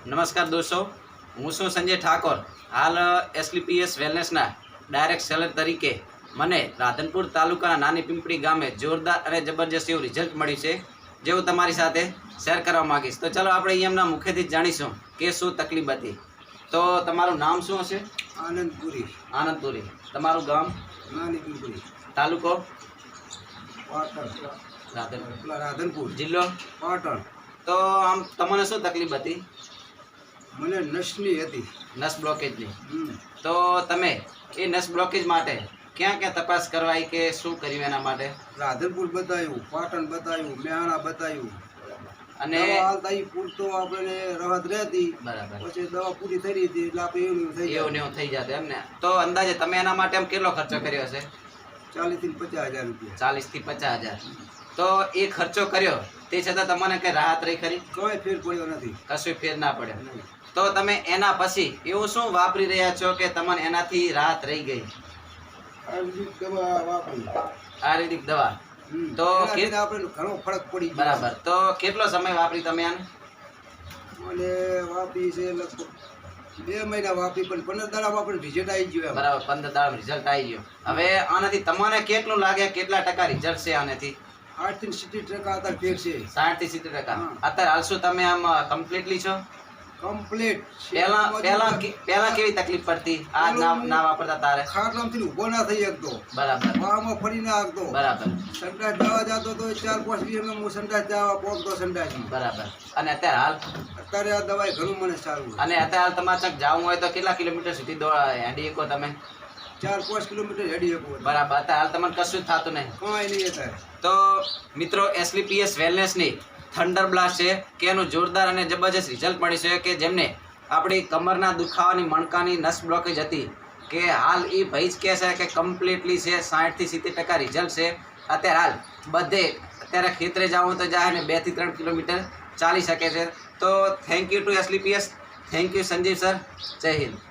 નમસ્કાર દોસ્તો, હું છું સંજય ઠાકોર. હાલ એસલીપીએસ વેલનેસના ડાયરેક્ટ સેલર તરીકે મને રાધનપુર તાલુકાના નાની પિંપળી ગામે જોરદાર અને જબરજસ્ત એવું રિઝલ્ટ મળ્યું છે, જે હું તમારી સાથે શેર કરવા માગીશ. તો ચાલો આપણે એમના મુખેથી જ જાણીશું કે શું તકલીફ હતી. તો તમારું નામ શું હશે? આનંદપુરી. આનંદપુરી. તમારું ગામ? નાની પિંપળી. તાલુકો? પાટણ. રાધનપુર. જિલ્લો? પાટણ. તો આમ તમને શું તકલીફ હતી? મને નસની હતી. નસ બ્લોકેજની. તો તમે એ નસ બ્લોકેજ માટે ક્યાં ક્યાં તપાસ કરવાઈ કે શું કર્યું એના માટે? રાધનપુર બતાવ્યું, પાટણ બતાવ્યું, મેહાણા બતાવ્યું, અને હાલતા પૂરતો આપણે રાહત રહેતી. બરાબર. પછી દવા પૂરી થઈ રહી હતી એટલે આપણે એવું થઈ એવું ને એવું થઈ જતું એમ ને. તો અંદાજે તમે એના માટે આમ કેટલો ખર્ચો કર્યો હશે? 40 થી 50,000 રૂપિયા. 40 થી 50,000. તો એ ખર્ચો કર્યો તે છતાં તમને કઈ રાહત રહી ખરી? કોઈ ફેર પડ્યો નથી. કશું ફેર ના પડ્યો. તો તમે એના પછી એવું શું વાપરી રહ્યા છો કે તમને એનાથી રાહત રહી ગઈ? આયુર્વેદિક દવા વાપરી. આયુર્વેદિક દવા. તો એનાથી આપણે ઘણો ફરક પડી ગયો. બરાબર. તો કેટલો સમય વાપરી તમે આને? મને વાપરી છે લગભગ 2 મહિના વાપરી, પણ 15 દાડા વાપરી રિઝલ્ટ આવી ગયો. બરાબર. 15 દાડા રિઝલ્ટ આવી ગયો. હવે આનાથી તમને કેટલું લાગે, કેટલા ટકા રિઝલ્ટ છે આનાથી? 8 થી 70% અત્યારે ફેર છે. 60 થી 70%. અત્યારે હાલ શું તમે આમ કમ્પ્લીટલી છો? કમ્પ્લીટ. પહેલા કેવી તકલીફ પડતી આ ના વાપરતા તારે? ખાટલામાંથી ઊભો ના થઈ શકતો. બરાબર. વાળમાં ફરી ના શકતો. બરાબર. સંડાસ જવા જતો તો 4-5 દિવસમાં હું સંડાસ જવા પહોંચતો સંડાસ. બરાબર. અને અત્યારે હાલ? અત્યારે આ દવાઈ ઘણું મને સારું. અને અત્યારે હાલ તમારે ક્યાંક જવું હોય તો કેટલા કિલોમીટર સુધી હેડી શકો તમે? 4-5 કિલોમીટર હેડી શકું. બરાબર. અત્યારે હાલ તમને કશું જ થતું નહીં? કાંઈ નહીં થાય. તો મિત્રો, એસલીપીએસ વેલનેસની થંડર બ્લાસ્ટ છે કે એનું જોરદાર અને જબરજસ્ત રિઝલ્ટ મળી છે, કે જેમને આપણી કમરના દુખાવાની, મણકાની નસ બ્લોકેજ હતી, કે હાલ એ ભાઈ જ કહે છે કે કમ્પ્લીટલી છે. 60 થી 70% રિઝલ્ટ છે. અત્યારે હાલ બધે અત્યારે ખેતરે જવું તો જાય ને 2 થી 3 કિલોમીટર ચાલી શકે છે. તો thank you to SLPS. Thank you Sanjeev sir. Jai Hind.